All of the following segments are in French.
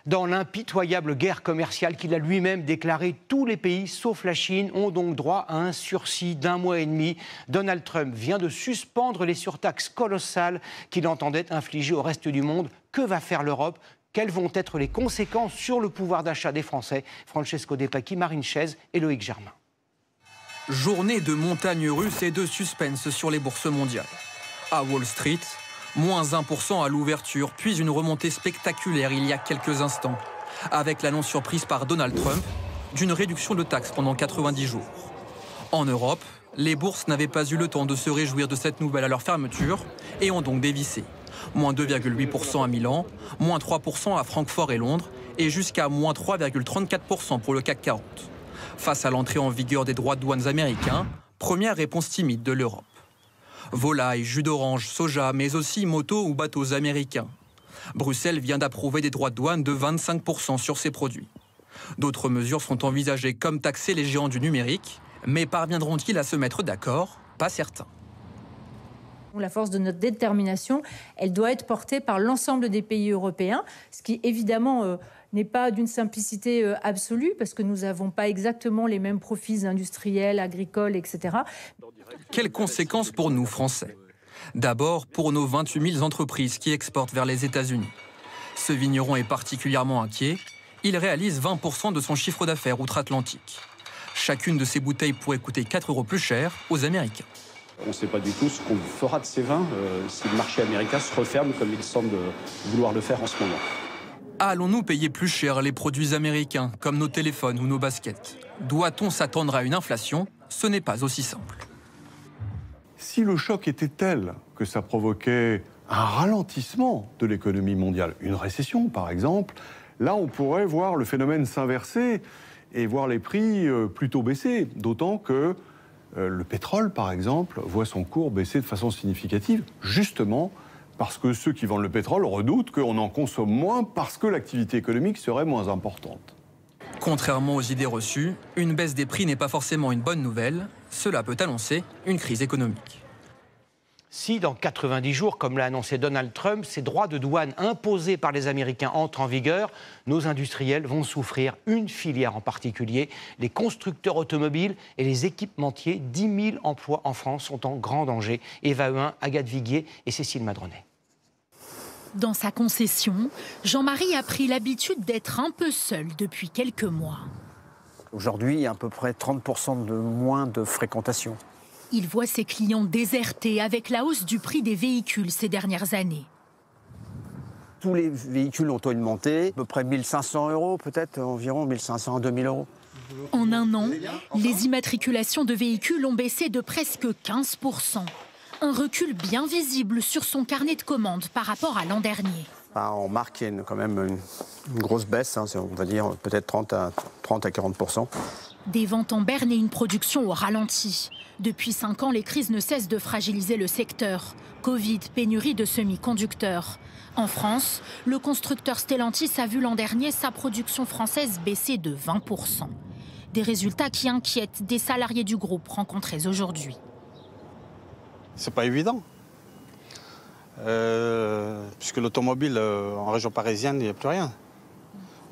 Dans l'impitoyable guerre commerciale qu'il a lui-même déclarée, tous les pays, sauf la Chine, ont donc droit à un sursis d'1 mois et demi. Donald Trump vient de suspendre les surtaxes colossales qu'il entendait infliger au reste du monde. Que va faire l'Europe ? Quelles vont être les conséquences sur le pouvoir d'achat des Français ? Francesco De Pacchi, Marine Chaise et Loïc Germain. Journée de montagnes russes et de suspense sur les bourses mondiales. À Wall Street, moins 1% à l'ouverture, puis une remontée spectaculaire il y a quelques instants, avec l'annonce surprise par Donald Trump d'une réduction de taxes pendant 90 jours. En Europe, les bourses n'avaient pas eu le temps de se réjouir de cette nouvelle à leur fermeture et ont donc dévissé. Moins 2,8% à Milan, moins 3% à Francfort et Londres, et jusqu'à moins 3,34% pour le CAC 40. Face à l'entrée en vigueur des droits de douane américains, première réponse timide de l'Europe. Volailles, jus d'orange, soja, mais aussi motos ou bateaux américains. Bruxelles vient d'approuver des droits de douane de 25% sur ces produits. D'autres mesures sont envisagées comme taxer les géants du numérique, mais parviendront-ils à se mettre d'accord ? Pas certain. La force de notre détermination, elle doit être portée par l'ensemble des pays européens, ce qui évidemment n'est pas d'une simplicité absolue, parce que nous n'avons pas exactement les mêmes profils industriels, agricoles, etc. Quelles conséquences pour nous, Français ? D'abord, pour nos 28 000 entreprises qui exportent vers les États-Unis. Ce vigneron est particulièrement inquiet. Il réalise 20% de son chiffre d'affaires outre-Atlantique. Chacune de ces bouteilles pourrait coûter 4 € plus cher aux Américains. On ne sait pas du tout ce qu'on fera de ces vins si le marché américain se referme comme il semble vouloir le faire en ce moment. Allons-nous payer plus cher les produits américains, comme nos téléphones ou nos baskets ? Doit-on s'attendre à une inflation ? Ce n'est pas aussi simple. Si le choc était tel que ça provoquait un ralentissement de l'économie mondiale, une récession par exemple, là on pourrait voir le phénomène s'inverser et voir les prix plutôt baisser, d'autant que le pétrole, par exemple, voit son cours baisser de façon significative, justement parce que ceux qui vendent le pétrole redoutent qu'on en consomme moins parce que l'activité économique serait moins importante. Contrairement aux idées reçues, une baisse des prix n'est pas forcément une bonne nouvelle. Cela peut annoncer une crise économique. Si dans 90 jours, comme l'a annoncé Donald Trump, ces droits de douane imposés par les Américains entrent en vigueur, nos industriels vont souffrir, une filière en particulier. Les constructeurs automobiles et les équipementiers, 10 000 emplois en France sont en grand danger. Eva Huin, Agathe Viguier et Cécile Madronet. Dans sa concession, Jean-Marie a pris l'habitude d'être un peu seul depuis quelques mois. Aujourd'hui, il y a à peu près 30% de moins de fréquentation. Il voit ses clients désertés avec la hausse du prix des véhicules ces dernières années. Tous les véhicules ont augmenté, à peu près 1 500 €, peut-être environ 1 500 à 2 000 €. En un an, les immatriculations de véhicules ont baissé de presque 15%. Un recul bien visible sur son carnet de commandes par rapport à l'an dernier. On marque qu'il y a quand même une grosse baisse, on va dire peut-être 30 à 40%. Des ventes en berne et une production au ralenti. Depuis 5 ans, les crises ne cessent de fragiliser le secteur. Covid, pénurie de semi-conducteurs. En France, le constructeur Stellantis a vu l'an dernier sa production française baisser de 20%. Des résultats qui inquiètent des salariés du groupe rencontrés aujourd'hui. C'est pas évident. Puisque l'automobile en région parisienne, il n'y a plus rien.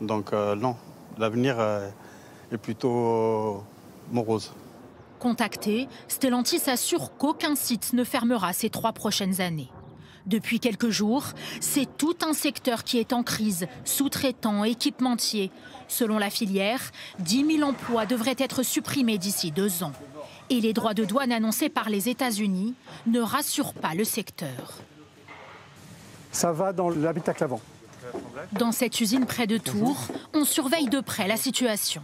Donc non, l'avenir est plutôt morose. Contacté, Stellantis assure qu'aucun site ne fermera ces 3 prochaines années. Depuis quelques jours, c'est tout un secteur qui est en crise, sous-traitants, équipementiers. Selon la filière, 10 000 emplois devraient être supprimés d'ici 2 ans. Et les droits de douane annoncés par les États-Unis ne rassurent pas le secteur. Ça va dans l'habitacle avant. Dans cette usine près de Tours, on surveille de près la situation.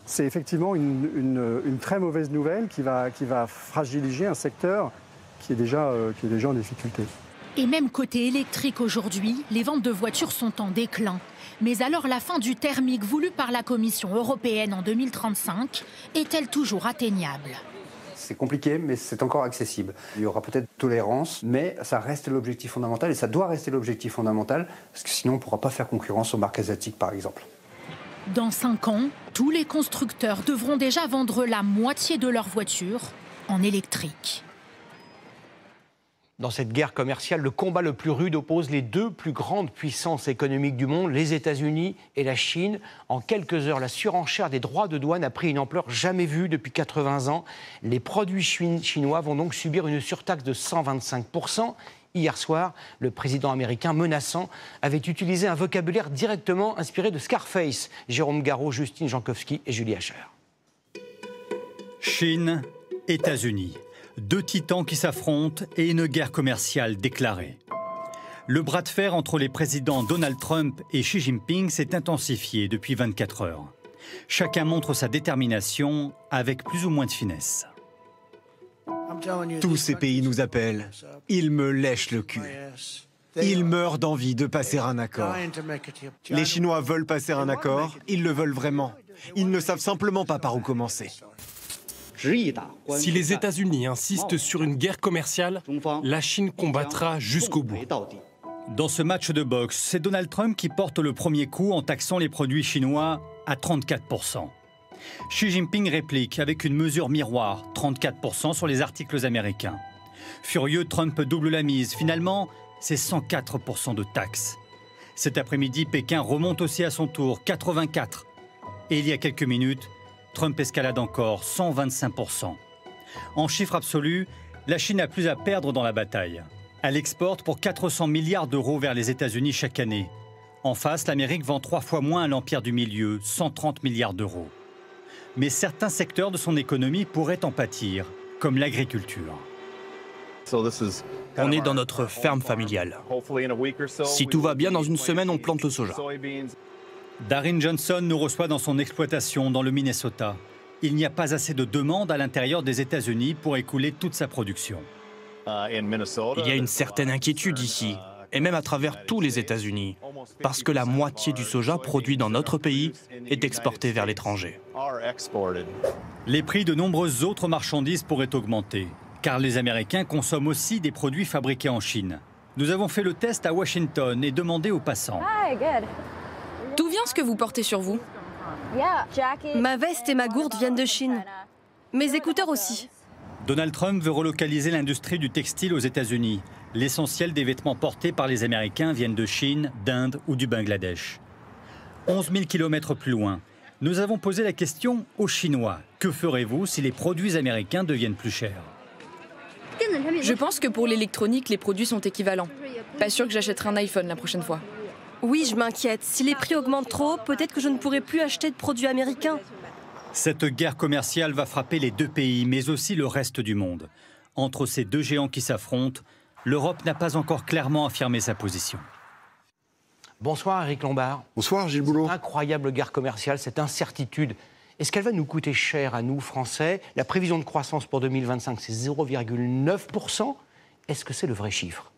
C'est effectivement une très mauvaise nouvelle qui va fragiliser un secteur qui est déjà en difficulté. Et même côté électrique aujourd'hui, les ventes de voitures sont en déclin. Mais alors la fin du thermique voulu par la Commission européenne en 2035 est-elle toujours atteignable ? C'est compliqué, mais c'est encore accessible. Il y aura peut-être tolérance, mais ça reste l'objectif fondamental et ça doit rester l'objectif fondamental parce que sinon on ne pourra pas faire concurrence aux marques asiatiques par exemple. Dans 5 ans, tous les constructeurs devront déjà vendre la moitié de leurs voitures en électrique. Dans cette guerre commerciale, le combat le plus rude oppose les deux plus grandes puissances économiques du monde, les États-Unis et la Chine. En quelques heures, la surenchère des droits de douane a pris une ampleur jamais vue depuis 80 ans. Les produits chinois vont donc subir une surtaxe de 125%. Hier soir, le président américain menaçant avait utilisé un vocabulaire directement inspiré de Scarface. Jérôme Garraud, Justine Jankowski et Julie Hacher. Chine, États-Unis. Deux titans qui s'affrontent et une guerre commerciale déclarée. Le bras de fer entre les présidents Donald Trump et Xi Jinping s'est intensifié depuis 24 heures. Chacun montre sa détermination avec plus ou moins de finesse. Tous ces pays nous appellent. Ils me lèchent le cul. Ils meurent d'envie de passer un accord. Les Chinois veulent passer un accord, ils le veulent vraiment. Ils ne savent simplement pas par où commencer. Si les États-Unis insistent sur une guerre commerciale, la Chine combattra jusqu'au bout. Dans ce match de boxe, c'est Donald Trump qui porte le premier coup en taxant les produits chinois à 34%. Xi Jinping réplique avec une mesure miroir, 34% sur les articles américains. Furieux, Trump double la mise. Finalement, c'est 104% de taxes. Cet après-midi, Pékin remonte aussi à son tour, 84%. Et il y a quelques minutes, Trump escalade encore, 125%. En chiffre absolu, la Chine n'a plus à perdre dans la bataille. Elle exporte pour 400 milliards d'euros vers les États-Unis chaque année. En face, l'Amérique vend 3 fois moins à l'empire du milieu, 130 milliards d'euros. Mais certains secteurs de son économie pourraient en pâtir, comme l'agriculture. On est dans notre ferme familiale. Si tout va bien, dans une semaine, on plante le soja. Darin Johnson nous reçoit dans son exploitation dans le Minnesota. Il n'y a pas assez de demande à l'intérieur des États-Unis pour écouler toute sa production. Il y a une certaine inquiétude ici, et même à travers tous les États-Unis, parce que la moitié du soja produit dans notre pays est exporté vers l'étranger. Les prix de nombreuses autres marchandises pourraient augmenter, car les Américains consomment aussi des produits fabriqués en Chine. Nous avons fait le test à Washington et demandé aux passants. D'où vient ce que vous portez sur vous? Ma veste et ma gourde viennent de Chine. Mes écouteurs aussi. Donald Trump veut relocaliser l'industrie du textile aux États-Unis. L'essentiel des vêtements portés par les Américains viennent de Chine, d'Inde ou du Bangladesh. 11 000 kilomètres plus loin, nous avons posé la question aux Chinois. Que ferez-vous si les produits américains deviennent plus chers? Je pense que pour l'électronique, les produits sont équivalents. Pas sûr que j'achèterai un iPhone la prochaine fois. Oui, je m'inquiète. Si les prix augmentent trop, peut-être que je ne pourrai plus acheter de produits américains. Cette guerre commerciale va frapper les deux pays, mais aussi le reste du monde. Entre ces deux géants qui s'affrontent, l'Europe n'a pas encore clairement affirmé sa position. Bonsoir Éric Lombard. Bonsoir Gilles Boulot. Cette incroyable guerre commerciale, cette incertitude, est-ce qu'elle va nous coûter cher à nous, Français? La prévision de croissance pour 2025, c'est 0,9%. Est-ce que c'est le vrai chiffre?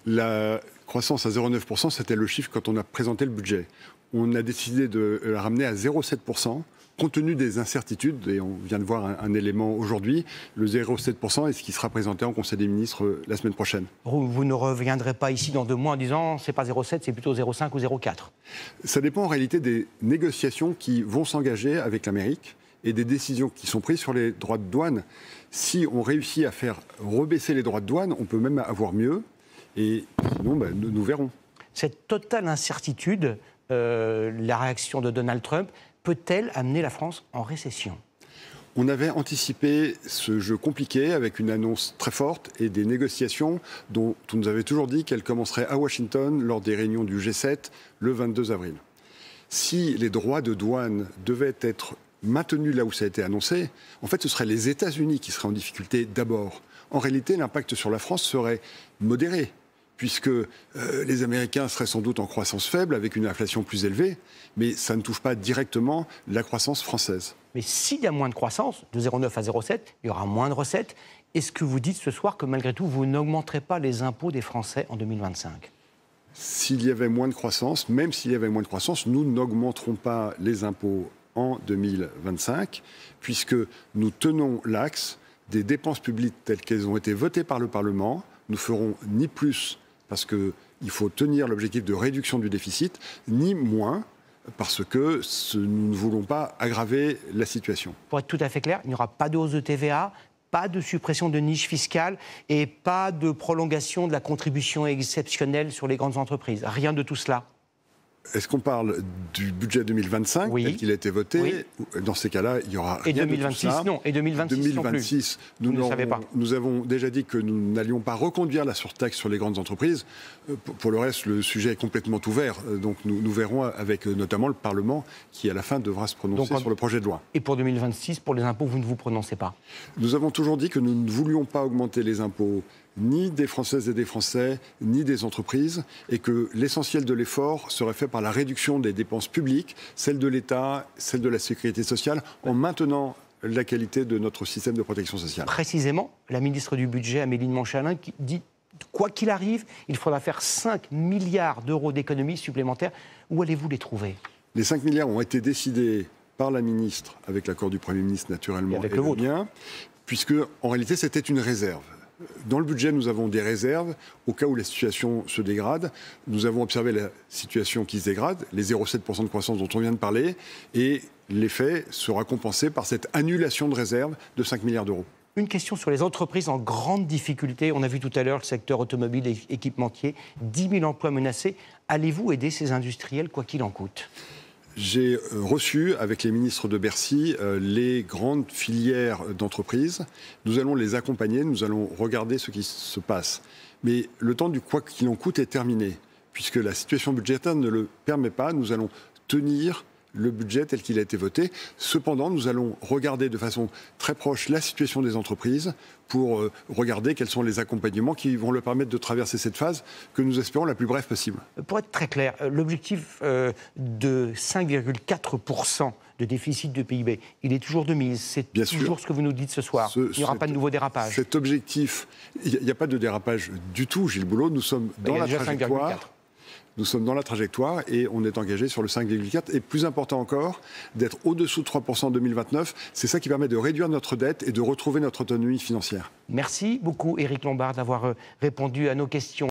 La croissance à 0,9%, c'était le chiffre quand on a présenté le budget. On a décidé de la ramener à 0,7%. Compte tenu des incertitudes, et on vient de voir un élément aujourd'hui, le 0,7% est ce qui sera présenté en Conseil des ministres la semaine prochaine. Vous ne reviendrez pas ici dans 2 mois en disant c'est pas 0,7, c'est plutôt 0,5 ou 0,4? Ça dépend en réalité des négociations qui vont s'engager avec l'Amérique et des décisions qui sont prises sur les droits de douane. Si on réussit à faire rebaisser les droits de douane, on peut même avoir mieux, et sinon nous verrons. Cette totale incertitude, la réaction de Donald Trump, peut-elle amener la France en récession? On avait anticipé ce jeu compliqué avec une annonce très forte et des négociations dont on nous avait toujours dit qu'elles commenceraient à Washington lors des réunions du G7 le 22 avril. Si les droits de douane devaient être maintenus là où ça a été annoncé, en fait ce seraient les États-Unis qui seraient en difficulté d'abord. En réalité, l'impact sur la France serait modéré, puisque les Américains seraient sans doute en croissance faible, avec une inflation plus élevée, mais ça ne touche pas directement la croissance française. Mais s'il y a moins de croissance, de 0,9 à 0,7, il y aura moins de recettes. Est-ce que vous dites ce soir que malgré tout, vous n'augmenterez pas les impôts des Français en 2025 ? S'il y avait moins de croissance, même s'il y avait moins de croissance, nous n'augmenterons pas les impôts en 2025, puisque nous tenons l'axe des dépenses publiques telles qu'elles ont été votées par le Parlement. Nous ferons ni plus, parce qu'il faut tenir l'objectif de réduction du déficit, ni moins, parce que nous ne voulons pas aggraver la situation. Pour être tout à fait clair, il n'y aura pas de hausse de TVA, pas de suppression de niches fiscales et pas de prolongation de la contribution exceptionnelle sur les grandes entreprises. Rien de tout cela. Est-ce qu'on parle du budget 2025 tel qu'il a été voté? Oui. Dans ces cas-là, il y aura rien de tout ça. Non, et 2026 2026 non plus. Nous avons déjà dit que nous n'allions pas reconduire la surtaxe sur les grandes entreprises. Pour le reste, le sujet est complètement ouvert. Donc nous verrons avec notamment le Parlement qui, à la fin, devra se prononcer sur le projet de loi. Et pour 2026, pour les impôts, vous ne vous prononcez pas? Nous avons toujours dit que nous ne voulions pas augmenter les impôts ni des Françaises et des Français, ni des entreprises, et que l'essentiel de l'effort serait fait par la réduction des dépenses publiques, celles de l'État, celles de la sécurité sociale, en maintenant la qualité de notre système de protection sociale. Précisément, la ministre du Budget, Amélie de Montchalin, qui dit quoi qu'il arrive, il faudra faire 5 milliards d'euros d'économies supplémentaires. Où allez-vous les trouver? Les 5 milliards ont été décidés par la ministre, avec l'accord du Premier ministre naturellement, et avec le mien, puisque en réalité c'était une réserve. Dans le budget, nous avons des réserves au cas où la situation se dégrade. Nous avons observé la situation qui se dégrade, les 0,7% de croissance dont on vient de parler, et l'effet sera compensé par cette annulation de réserve de 5 milliards d'euros. Une question sur les entreprises en grande difficulté. On a vu tout à l'heure le secteur automobile et équipementier, 10 000 emplois menacés. Allez-vous aider ces industriels quoi qu'il en coûte? J'ai reçu avec les ministres de Bercy les grandes filières d'entreprises. Nous allons les accompagner, nous allons regarder ce qui se passe. Mais le temps du quoi qu'il en coûte est terminé, puisque la situation budgétaire ne le permet pas. Nous allons tenir le budget tel qu'il a été voté. Cependant, nous allons regarder de façon très proche la situation des entreprises pour regarder quels sont les accompagnements qui vont leur permettre de traverser cette phase que nous espérons la plus brève possible. Pour être très clair, l'objectif de 5,4% de déficit de PIB, il est toujours de mise. C'est toujours ce que vous nous dites ce soir. Il n'y aura pas de nouveau dérapage. Cet objectif, il n'y a pas de dérapage du tout, Gilles Boulot. Nous sommes dans la trajectoire. Nous sommes dans la trajectoire et on est engagé sur le 5,4. Et plus important encore, d'être au-dessous de 3% en 2029. C'est ça qui permet de réduire notre dette et de retrouver notre autonomie financière. Merci beaucoup, Éric Lombard, d'avoir répondu à nos questions.